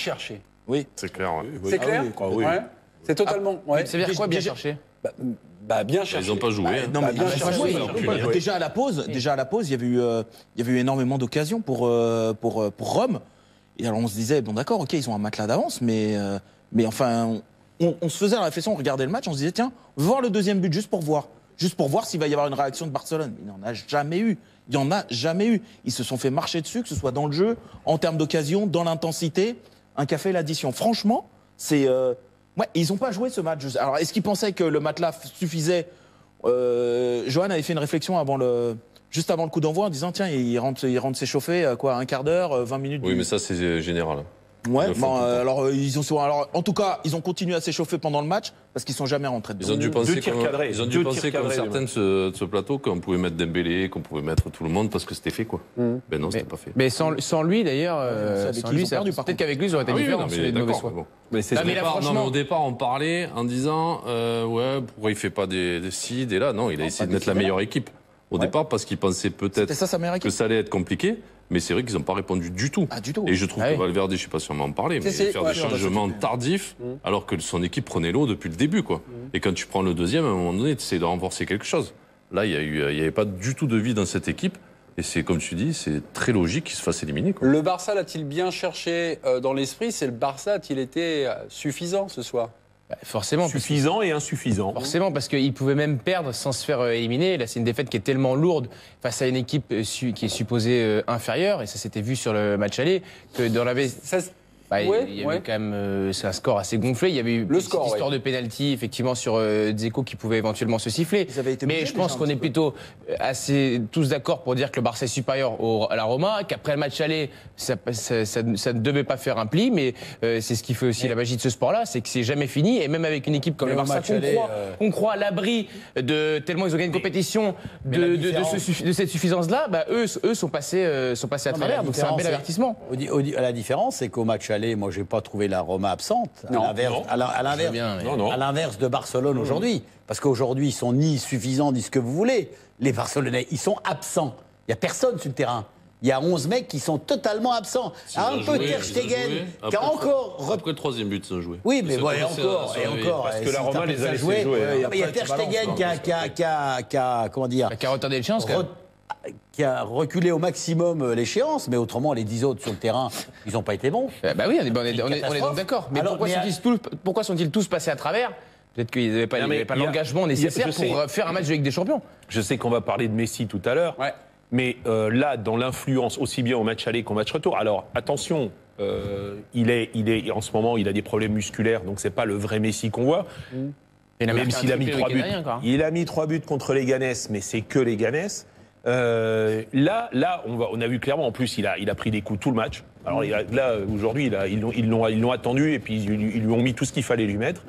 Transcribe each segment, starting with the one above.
cherché. Oui. C'est clair. Ouais. C'est clair oui. Ouais. C'est totalement. Ouais. Ça veut dire quoi, bien cherché? Bien cherché. Ils n'ont pas joué. Non, mais bien ils ont pas cherché. joué. Déjà à la pause, il y avait eu énormément d'occasions pour Rome. Et alors on se disait bon d'accord, ok, ils ont un matelas d'avance, mais enfin on se faisait la réflexion, on regardait le match, on se disait tiens, on va voir le deuxième but juste pour voir s'il va y avoir une réaction de Barcelone. Mais il n'y en a jamais eu. Il n'y en a jamais eu. Ils se sont fait marcher dessus, que ce soit dans le jeu, en termes d'occasion, dans l'intensité. Un café l'addition. Franchement, c'est ils n'ont pas joué ce match. Alors est-ce qu'ils pensaient que le matelas suffisait? Johan avait fait une réflexion juste avant le coup d'envoi en disant tiens, il rentre s'échauffer un quart d'heure, 20 minutes. Oui, mais ça c'est général. Ouais, alors en tout cas, ils ont continué à s'échauffer pendant le match parce qu'ils sont jamais rentrés dedans. Ils ont dû penser comme cadrés, certains de ce plateau qu'on pouvait mettre Dembélé, qu'on pouvait mettre tout le monde parce que c'était fait quoi. Ben non, c'était pas fait. Mais sans lui d'ailleurs, peut-être qu'avec lui, ça aurait été différent. Mais au départ, on parlait en disant pourquoi il fait pas des seeds et là non, il a essayé de mettre la meilleure équipe. Au départ, parce qu'ils pensaient peut-être que ça allait être compliqué, mais c'est vrai qu'ils n'ont pas répondu du tout. Ah, du tout. Et je trouve que Valverde, je ne sais pas si on va en parler, mais faire des changements tardifs, alors que son équipe prenait l'eau depuis le début, quoi. Et quand tu prends le deuxième, à un moment donné, tu essaies de renforcer quelque chose. Là, il n'y avait pas du tout de vie dans cette équipe. Et c'est, comme tu dis, c'est très logique qu'il se fasse éliminer, quoi. Le Barça l'a-t-il bien cherché dans l'esprit? C'est le Barça a-t-il été suffisant ce soir? Forcément. Suffisant et insuffisant. Forcément, parce qu'il pouvait même perdre sans se faire éliminer. Là, c'est une défaite qui est tellement lourde face à une équipe qui est supposée inférieure, et ça s'était vu sur le match aller, que dans la il y avait quand même c'est un score assez gonflé. Il y avait eu une histoire de pénalty effectivement sur Dzeko qui pouvait éventuellement se siffler. Mais je pense qu'on est plutôt assez tous d'accord pour dire que le Barça est supérieur à la Roma, qu'après le match aller, ça ne devait pas faire un pli, mais c'est ce qui fait aussi la magie de ce sport-là, c'est que c'est jamais fini. Et même avec une équipe comme le Barça qu'on croit à l'abri de tellement ils ont gagné une compétition de cette suffisance-là, eux sont passés à travers. Donc c'est un bel avertissement. La différence, c'est qu'au match aller, moi, j'ai pas trouvé la Roma absente. À l'inverse de Barcelone aujourd'hui. Parce qu'aujourd'hui, ils sont ni suffisants, ni ce que vous voulez. Les Barcelonais, ils sont absents. Il n'y a personne sur le terrain. Il y a 11 mecs qui sont totalement absents. Un peu Ter Stegen, qui a encore... Après le troisième but, ça a joué. Oui, mais bon, et encore. Parce que la Roma les a laissés jouer. Il y a Ter Stegen qui a comment dire... Qui a retardé les chances, quand même. Qui a reculé au maximum l'échéance, mais autrement, les 10 autres sur le terrain, ils n'ont pas été bons. Oui, on est donc d'accord. Mais pourquoi sont-ils tous passés à travers? Peut-être qu'ils n'avaient pas l'engagement nécessaire pour faire un match de Ligue des Champions. Je sais qu'on va parler de Messi tout à l'heure, mais là, dans l'influence, aussi bien au match aller qu'au match retour, alors attention, en ce moment, il a des problèmes musculaires, donc c'est pas le vrai Messi qu'on voit. Même s'il a mis 3 buts. Il a mis 3 buts contre les Ganes, mais c'est que les Ganes. Là, on a vu clairement, en plus, il a pris des coups tout le match. Alors là, aujourd'hui, ils l'ont attendu et puis ils lui ont mis tout ce qu'il fallait lui mettre.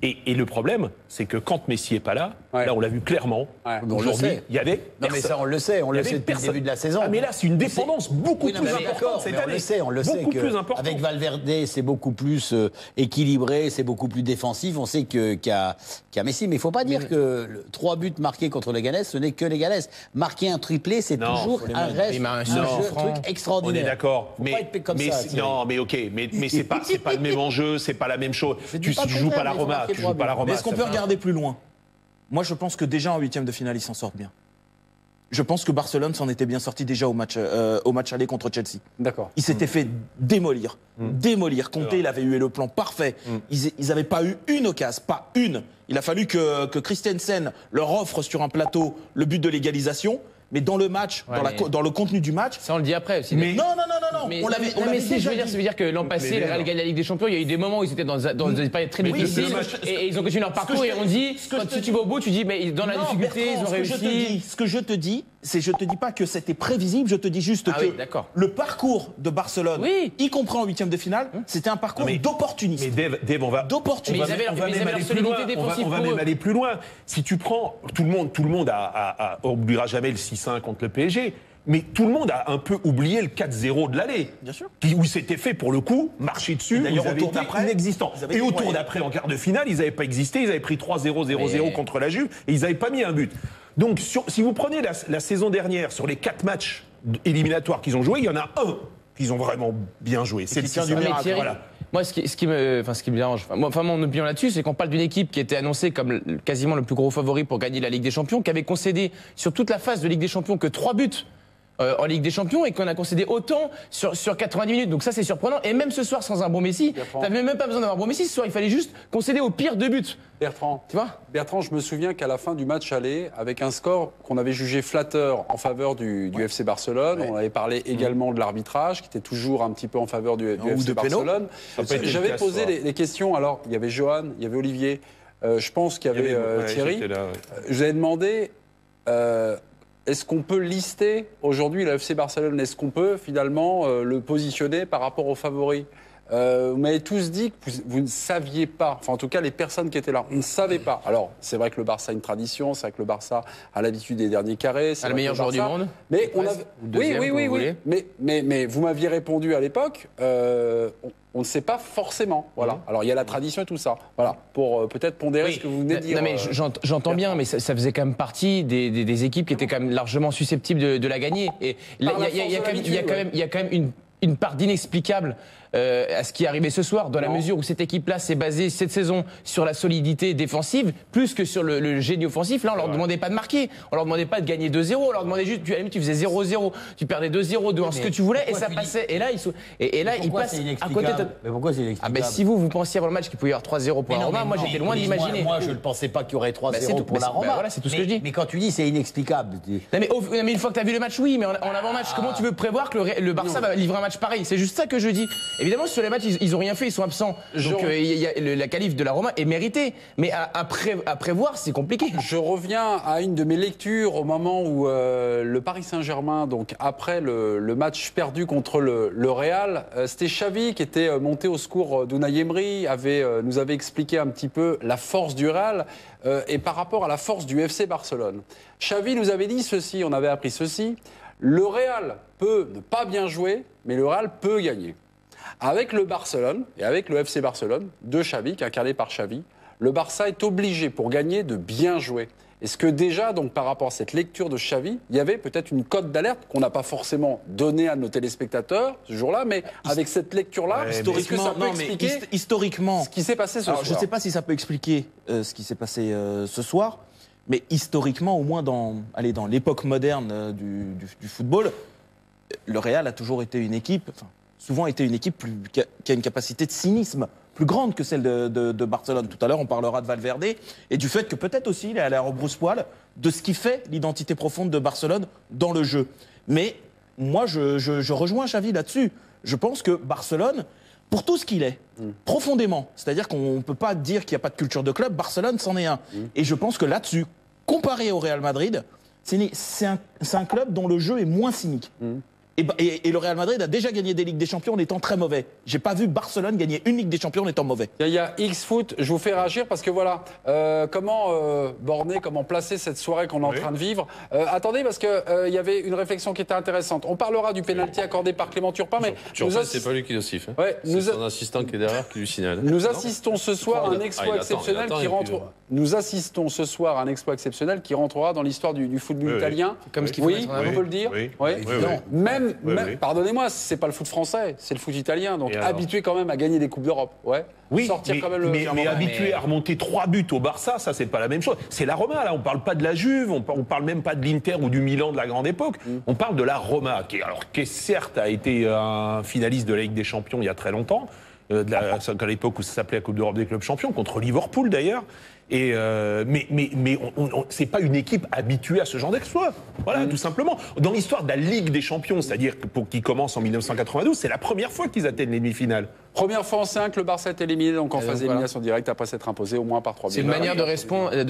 Et le problème, c'est que quand Messi est pas là, là, on l'a vu clairement. Aujourd'hui, il y avait. Non, mais ça, on le sait depuis le début de la saison. Ah, mais là, c'est une dépendance beaucoup plus importante cette année. On le sait qu'avec Valverde, c'est beaucoup plus équilibré, c'est beaucoup plus défensif. On sait qu'il y a Messi, mais il ne faut pas dire que 3 buts marqués contre les Ganes, ce n'est que les Ganes. Marquer un triplé, c'est toujours un truc extraordinaire. On est d'accord. Non, mais ok, mais c'est pas le même enjeu, c'est pas la même chose. Tu joues pas la Roma. Est-ce qu'on peut regarder plus loin? Moi, je pense que déjà en huitième de finale, ils s'en sortent bien. Je pense que Barcelone s'en était bien sorti déjà au match aller contre Chelsea. D'accord. Il s'était fait démolir. Conte, il avait eu le plan parfait. Ils n'avaient pas eu une occasion, pas une. Il a fallu que Christensen leur offre sur un plateau le but de l'égalisation. Mais dans le match, dans le contenu du match... Ça, on le dit après aussi. Mais non. On l'avait déjà dit. Ça veut dire que l'an passé, le Real gagne la Ligue des Champions, il y a eu des moments où ils étaient dans des périodes très difficiles et ils ont continué leur parcours et on dit, si tu vas au bout, tu dis, mais dans la difficulté, ils ont réussi. Ce que je te dis, c'est je te dis pas que c'était prévisible, je te dis juste que le parcours de Barcelone, y compris en huitième de finale, c'était un parcours d'opportunisme. Mais Dave, on va même aller plus loin. Si tu prends, tout le monde oubliera jamais le 6-1 contre le PSG. Mais tout le monde a un peu oublié le 4-0 de l'aller. Bien sûr. Où il s'était fait, pour le coup, marcher dessus. D'ailleurs, au tour d'après, inexistant. Et au tour d'après, en quart de finale, ils n'avaient pas existé. Ils avaient pris 3-0, 0-0 contre la Juve et ils n'avaient pas mis un but. Donc, si vous prenez la saison dernière, sur les 4 matchs éliminatoires qu'ils ont joués, il y en a un qu'ils ont vraiment bien joué. C'est du miracle. Voilà. Moi, ce qui me dérange, mon opinion là-dessus, c'est qu'on parle d'une équipe qui était annoncée comme quasiment le plus gros favori pour gagner la Ligue des Champions, qui avait concédé sur toute la phase de Ligue des Champions que 3 buts en Ligue des Champions et qu'on a concédé autant sur 90 minutes. Donc ça, c'est surprenant. Et même ce soir, sans un bon Messi, t'avais même pas besoin d'avoir un bon Messi. Ce soir, il fallait juste concéder au pire 2 buts. Bertrand, tu vois je me souviens qu'à la fin du match aller, avec un score qu'on avait jugé flatteur en faveur du FC Barcelone, on avait parlé également de l'arbitrage, qui était toujours un petit peu en faveur du FC Barcelone. J'avais posé des questions. Alors, il y avait Johan, il y avait Olivier, je pense qu'il y avait Thierry. Je vous avais demandé... est-ce qu'on peut lister aujourd'hui le FC Barcelone? Est-ce qu'on peut finalement le positionner par rapport aux favoris? Vous m'avez tous dit que vous ne saviez pas, enfin en tout cas les personnes qui étaient là, on ne savait pas. Alors c'est vrai que le Barça a une tradition, c'est vrai que le Barça a l'habitude des derniers carrés. C'est le meilleur joueur du monde. Mais on a... Oui. Mais vous m'aviez répondu à l'époque, on ne sait pas forcément. Voilà. Alors il y a la tradition et tout ça. Voilà. Pour peut-être pondérer ce que vous venez de dire. Non mais j'entends bien, mais ça faisait quand même partie des équipes qui étaient quand même largement susceptibles de la gagner. Et il y a quand même une part d'inexplicable à ce qui est arrivé ce soir, dans la mesure où cette équipe-là s'est basée cette saison sur la solidité défensive, plus que sur le génie offensif. Là, on leur demandait pas de marquer, on leur demandait pas de gagner 2-0, on leur demandait juste, à la limite, tu faisais 0-0, tu perdais 2-0 devant ce que tu voulais, et ça passait. Et là, ils passent à côté de... Mais pourquoi c'est inexplicable? Si vous pensiez avant le match qu'il pouvait y avoir 3-0 pour la Roma, moi j'étais loin d'imaginer. Moi, je ne pensais pas qu'il y aurait 3-0 pour la Roma. Voilà, c'est tout ce que je dis. Mais quand tu dis c'est inexplicable... Non, mais une fois que tu as vu le match, oui, mais en avant-match, comment tu veux prévoir que le Barça va livrer un match pareil? C'est juste ça que je dis. Évidemment, sur les matchs, ils n'ont rien fait, ils sont absents. Donc la qualif de la Roma est méritée. Mais à prévoir, c'est compliqué. Je reviens à une de mes lectures au moment où le Paris Saint-Germain, donc après le match perdu contre le Real, c'était Xavi qui était monté au secours d'Unai Emery, nous avait expliqué un petit peu la force du Real et par rapport à la force du FC Barcelone. Xavi nous avait dit ceci, on avait appris ceci: le Real peut ne pas bien jouer, mais le Real peut gagner. Avec le Barcelone et avec le FC Barcelone, de Xavi, incarné par Xavi, le Barça est obligé, pour gagner, de bien jouer. Est-ce que déjà, donc, par rapport à cette lecture de Xavi, il y avait peut-être une cote d'alerte qu'on n'a pas forcément donnée à nos téléspectateurs ce jour-là, mais avec cette lecture-là, historiquement, historiquement, ce qui s'est passé ce soir. Je ne sais pas si ça peut expliquer ce qui s'est passé ce soir, mais historiquement, au moins dans l'époque moderne du football, le Real a toujours été une équipe... souvent été une équipe qui a une capacité de cynisme plus grande que celle de Barcelone. Tout à l'heure, on parlera de Valverde et du fait que peut-être aussi il est allé à rebrousse-poil de ce qui fait l'identité profonde de Barcelone dans le jeu. Mais moi, je rejoins Xavi là-dessus. Je pense que Barcelone, pour tout ce qu'il est, profondément, c'est-à-dire qu'on ne peut pas dire qu'il n'y a pas de culture de club, Barcelone, c'en est un. Et je pense que là-dessus, comparé au Real Madrid, c'est un club dont le jeu est moins cynique. Et le Real Madrid a déjà gagné des Ligues des Champions en étant très mauvais. J'ai pas vu Barcelone gagner une Ligue des Champions en étant mauvais. Il y a X-Foot, je vous fais réagir parce que voilà, comment borner, comment placer cette soirée qu'on est en train de vivre. Attendez, parce que y avait une réflexion qui était intéressante. On parlera du pénalty accordé par Clément Turpin, mais... Turpin, c'est pas lui qui le siffle. Hein. Ouais, c'est son assistant qui est derrière qui lui signale. Nous assistons ce soir à un exploit exceptionnel qui rentre... Nous assistons ce soir à un exploit exceptionnel qui rentrera dans l'histoire du football italien. Comme ce qu'il faut on peut le dire. Même, pardonnez-moi, c'est pas le foot français, c'est le foot italien, donc habitué quand même à gagner des Coupes d'Europe. Oui, mais habitué à remonter 3 buts au Barça, ça c'est pas la même chose. C'est la Roma, là, on parle pas de la Juve, on parle même pas de l'Inter ou du Milan de la grande époque, on parle de la Roma, qui certes a été un finaliste de la Ligue des Champions il y a très longtemps, à l'époque où ça s'appelait la Coupe d'Europe des clubs champions, contre Liverpool d'ailleurs. Mais c'est pas une équipe habituée à ce genre d'exploit. Voilà, tout simplement. Dans l'histoire de la Ligue des Champions, c'est-à-dire qui commence en 1992, c'est la première fois qu'ils atteignent les demi-finales. Première fois en 5, le Barça est éliminé, donc en phase d'élimination directe après s'être imposé au moins par 3 buts. C'est une manière de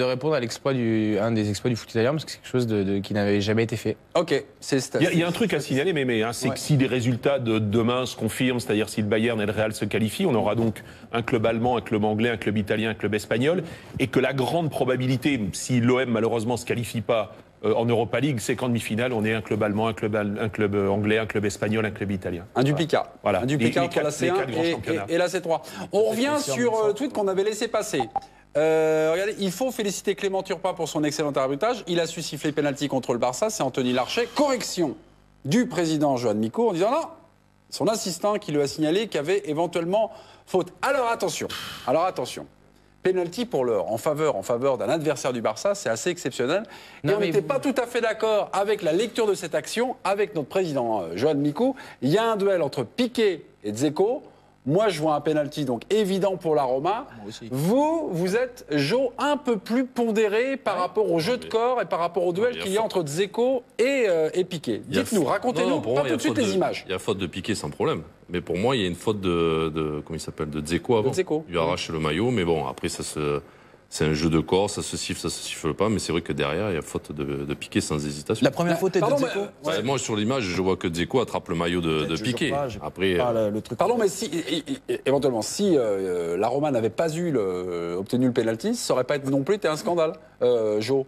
répondre à l'exploit un des exploits du foot italien, parce que c'est quelque chose qui n'avait jamais été fait. Ok, il y a un truc à signaler, c'est que si les résultats de demain se confirment, c'est-à-dire si le Bayern et le Real se qualifient, on aura donc un club allemand, un club anglais, un club italien, un club espagnol, et que la grande probabilité, si l'OM malheureusement se qualifie pas en Europa League, c'est qu'en demi-finale, on ait un club allemand, un club anglais, un club espagnol, un club italien. Un duplicat. Voilà. Un duplicat entre la C1 et la C3. On revient sur le tweet qu'on avait laissé passer. Regardez, il faut féliciter Clément Turpin pour son excellent arbitrage. Il a su siffler penalty contre le Barça, c'est Anthony Larcher. Correction du président Johan Micot en disant non, son assistant qui lui a signalé qu'il y avait éventuellement faute. Alors attention. Penalty pour l'heure, en faveur d'un adversaire du Barça, c'est assez exceptionnel. Et on n'était pas tout à fait d'accord avec la lecture de cette action, avec notre président Johan Mikou. Il y a un duel entre Piqué et Dzeko. Moi, je vois un penalty donc évident pour la Roma. Vous êtes, Jo, un peu plus pondéré par rapport au jeu de corps et par rapport au duel qu'il y a entre Dzeko et Piqué. Dites-nous, racontez-nous pas tout de suite les images. Il y a faute de Piqué sans problème. Mais pour moi, il y a une faute de comment il s'appelle, de Dzeko avant. Il lui arrache le maillot, mais bon, après, c'est un jeu de corps, ça se siffle pas, mais c'est vrai que derrière, il y a faute de Piqué sans hésitation. La première faute est de Dzeko. Moi, sur l'image, je vois que Dzeko attrape le maillot de Piqué. Après, le truc. Pardon, mais éventuellement, si la Roma n'avait pas obtenu le pénalty, ça n'aurait pas non plus été un scandale, Jo.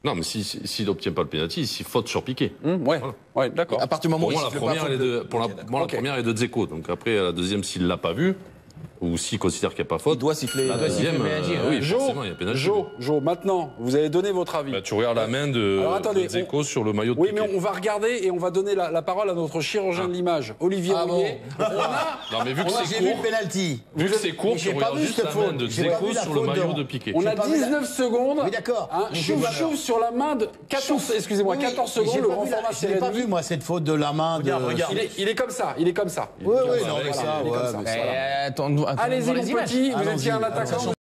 Non, mais s'il n'obtient pas le pénalty, il faute sur Piqué. Ouais, d'accord. À partir du moment où la première est de Dzeko. Donc après, la deuxième, s'il ne l'a pas vue, ou s'il considère qu'il n'y a pas faute, il doit siffler. La deuxième, oui, forcément, il y a pénalty. Jo, maintenant, vous avez donné votre avis. Tu regardes la main de Dzeko sur le maillot de Piqué. Oui, mais on va regarder et on va donner la parole à notre chirurgien de l'image, Olivier Rouillet. Non, mais vu que c'est court, penalty. Vu que c'est court, tu regardes juste la main de Dzeko sur le maillot de Piqué. On a 19 secondes. Oui, d'accord. Chouf sur la main de 14 secondes, le grand format. Je n'ai pas vu, moi, cette faute de la main de... Regarde. Il est comme ça. Oui, non, mais ça, Attends, allez-y, mon petit, vous étiez un attaquant.